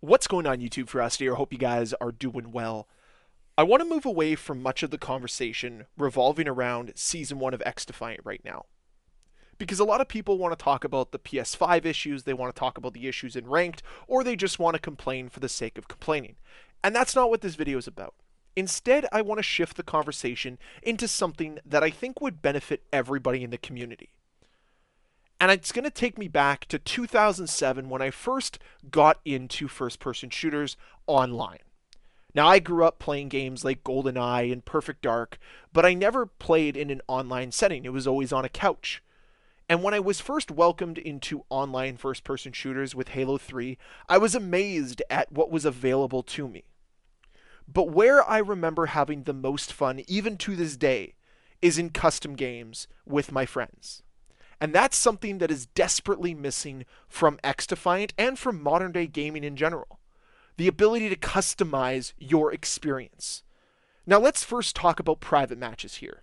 What's going on YouTube, Ferocity? I hope you guys are doing well. I want to move away from much of the conversation revolving around Season 1 of XDefiant right now. Because a lot of people want to talk about the PS5 issues, they want to talk about the issues in Ranked, or they just want to complain for the sake of complaining. And that's not what this video is about. Instead, I want to shift the conversation into something that I think would benefit everybody in the community. And it's going to take me back to 2007 when I first got into first person shooters online. Now, I grew up playing games like GoldenEye and Perfect Dark, but I never played in an online setting. It was always on a couch. And when I was first welcomed into online first person shooters with Halo 3, I was amazed at what was available to me. But where I remember having the most fun, even to this day, is in custom games with my friends. And that's something that is desperately missing from XDefiant and from modern day gaming in general. The ability to customize your experience. Now let's first talk about private matches here.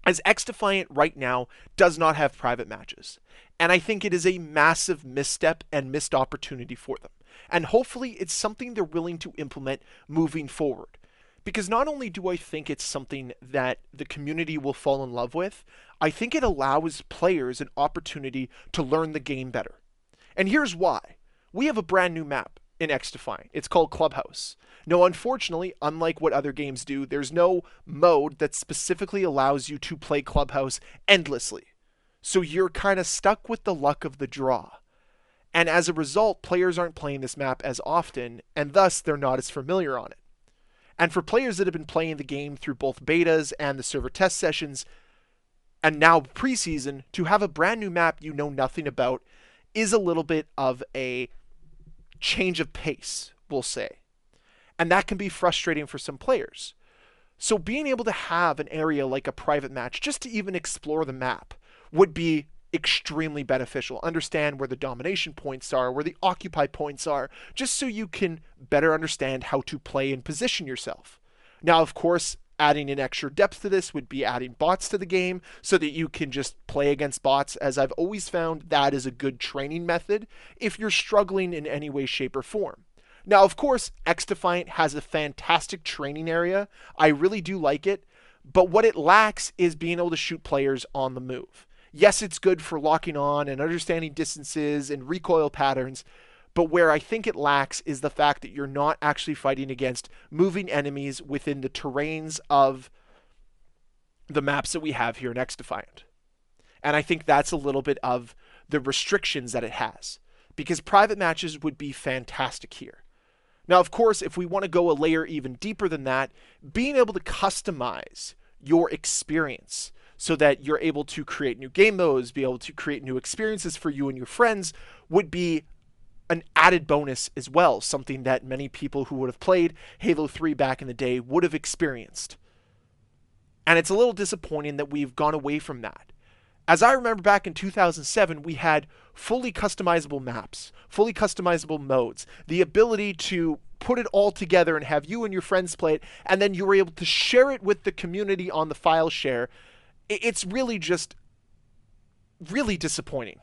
As XDefiant right now does not have private matches. And I think it is a massive misstep and missed opportunity for them. And hopefully it's something they're willing to implement moving forward. Because not only do I think it's something that the community will fall in love with, I think it allows players an opportunity to learn the game better. And here's why. We have a brand new map in XDefiant. It's called Clubhouse. Now, unfortunately, unlike what other games do, there's no mode that specifically allows you to play Clubhouse endlessly. So you're kind of stuck with the luck of the draw. And as a result, players aren't playing this map as often, and thus they're not as familiar on it. And for players that have been playing the game through both betas and the server test sessions, and now preseason, to have a brand new map you know nothing about is a little bit of a change of pace, we'll say. And that can be frustrating for some players. So being able to have an area like a private match, just to even explore the map, would be extremely beneficial. Understand where the domination points are, where the occupy points are, just so you can better understand how to play and position yourself. Now, of course, adding an extra depth to this would be adding bots to the game so that you can just play against bots, as I've always found that is a good training method if you're struggling in any way, shape, or form. Now, of course, XDefiant has a fantastic training area. I really do like it, but what it lacks is being able to shoot players on the move. Yes, it's good for locking on and understanding distances and recoil patterns, but where I think it lacks is the fact that you're not actually fighting against moving enemies within the terrains of the maps that we have here in XDefiant. And I think that's a little bit of the restrictions that it has, because private matches would be fantastic here. Now, of course, if we want to go a layer even deeper than that, being able to customize your experience so that you're able to create new game modes, be able to create new experiences for you and your friends would be an added bonus as well, something that many people who would have played Halo 3 back in the day would have experienced. And it's a little disappointing that we've gone away from that. As I remember back in 2007, we had fully customizable maps, fully customizable modes, the ability to put it all together and have you and your friends play it, and then you were able to share it with the community on the file share. It's really just really disappointing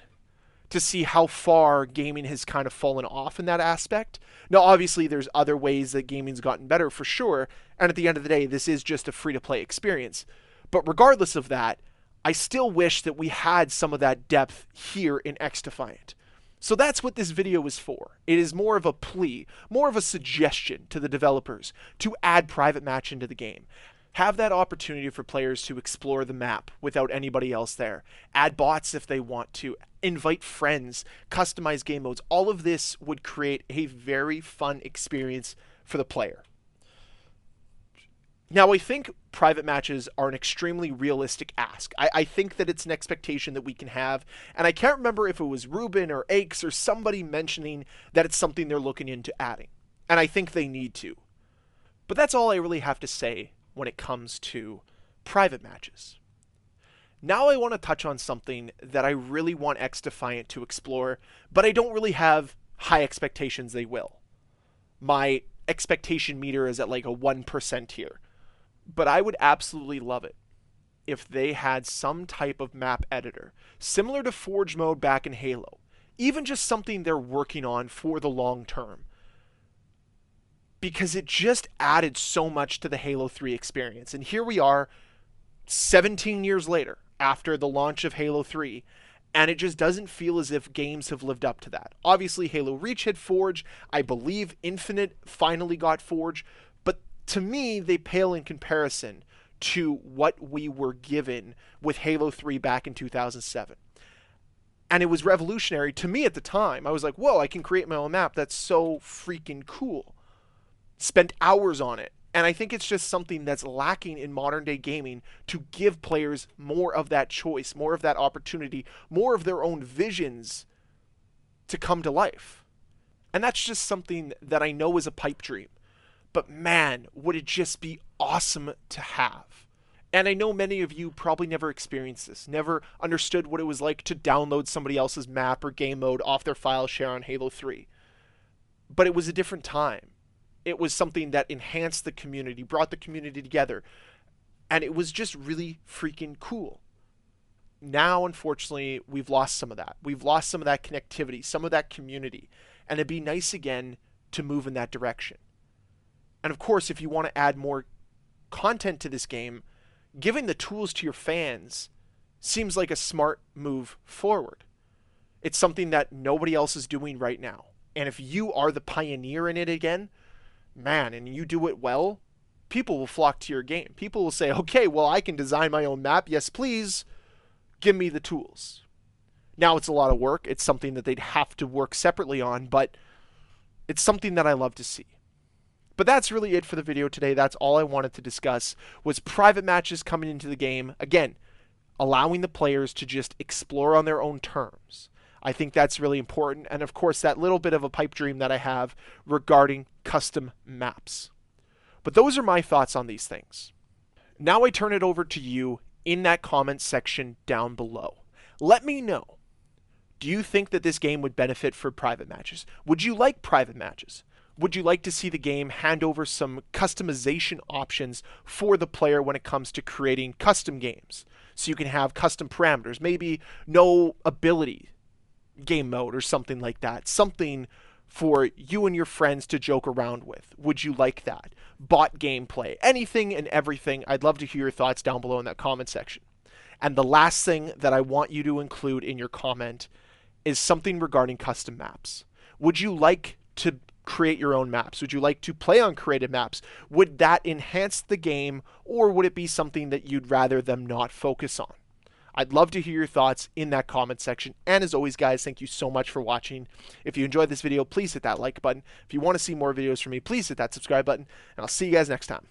to see how far gaming has kind of fallen off in that aspect. Now, obviously, there's other ways that gaming's gotten better for sure, and at the end of the day, this is just a free-to-play experience. But regardless of that, I still wish that we had some of that depth here in XDefiant. So that's what this video is for. It is more of a plea, more of a suggestion to the developers to add private match into the game. Have that opportunity for players to explore the map without anybody else there. Add bots if they want to. Invite friends. Customize game modes. All of this would create a very fun experience for the player. Now, I think private matches are an extremely realistic ask. I think that it's an expectation that we can have, and I can't remember if it was Ruben or Aches or somebody mentioning that it's something they're looking into adding. And I think they need to. But that's all I really have to say when it comes to private matches. Now I want to touch on something that I really want XDefiant to explore, but I don't really have high expectations they will. My expectation meter is at like a 1% here. But I would absolutely love it if they had some type of map editor, similar to Forge mode back in Halo. Even just something they're working on for the long term. because it just added so much to the Halo 3 experience. And here we are 17 years later after the launch of Halo 3, and it just doesn't feel as if games have lived up to that. Obviously, Halo Reach had Forge. I believe Infinite finally got Forge. But to me, they pale in comparison to what we were given with Halo 3 back in 2007. And it was revolutionary to me at the time. I was like, whoa, I can create my own map. That's so freaking cool. Spent hours on it. And I think it's just something that's lacking in modern day gaming to give players more of that choice, more of that opportunity, more of their own visions to come to life. And that's just something that I know is a pipe dream. But man, would it just be awesome to have. And I know many of you probably never experienced this, never understood what it was like to download somebody else's map or game mode off their file share on Halo 3. But it was a different time. It was something that enhanced the community, brought the community together, and it was just really freaking cool. Now, unfortunately, we've lost some of that. We've lost some of that connectivity, some of that community, and it'd be nice again to move in that direction. And of course, if you want to add more content to this game, giving the tools to your fans seems like a smart move forward. It's something that nobody else is doing right now. And if you are the pioneer in it again, man, and you do it well, people will flock to your game. People will say, okay, well, I can design my own map. Yes, please. Give me the tools. Now, it's a lot of work. It's something that they'd have to work separately on, but it's something that I love to see. But that's really it for the video today. That's all I wanted to discuss was private matches coming into the game. Again, allowing the players to just explore on their own terms. I think that's really important. And of course, that little bit of a pipe dream that I have regarding custom maps. But those are my thoughts on these things. Now I turn it over to you in that comment section down below. Let me know. Do you think that this game would benefit for private matches? Would you like private matches? Would you like to see the game hand over some customization options for the player when it comes to creating custom games? So you can have custom parameters, maybe no ability game mode or something like that. Something for you and your friends to joke around with. Would you like that? Bot gameplay, anything and everything. I'd love to hear your thoughts down below in that comment section. And the last thing that I want you to include in your comment is something regarding custom maps. Would you like to create your own maps? Would you like to play on created maps? Would that enhance the game, or would it be something that you'd rather them not focus on? I'd love to hear your thoughts in that comment section. And as always, guys, thank you so much for watching. If you enjoyed this video, please hit that like button. If you want to see more videos from me, please hit that subscribe button, and I'll see you guys next time.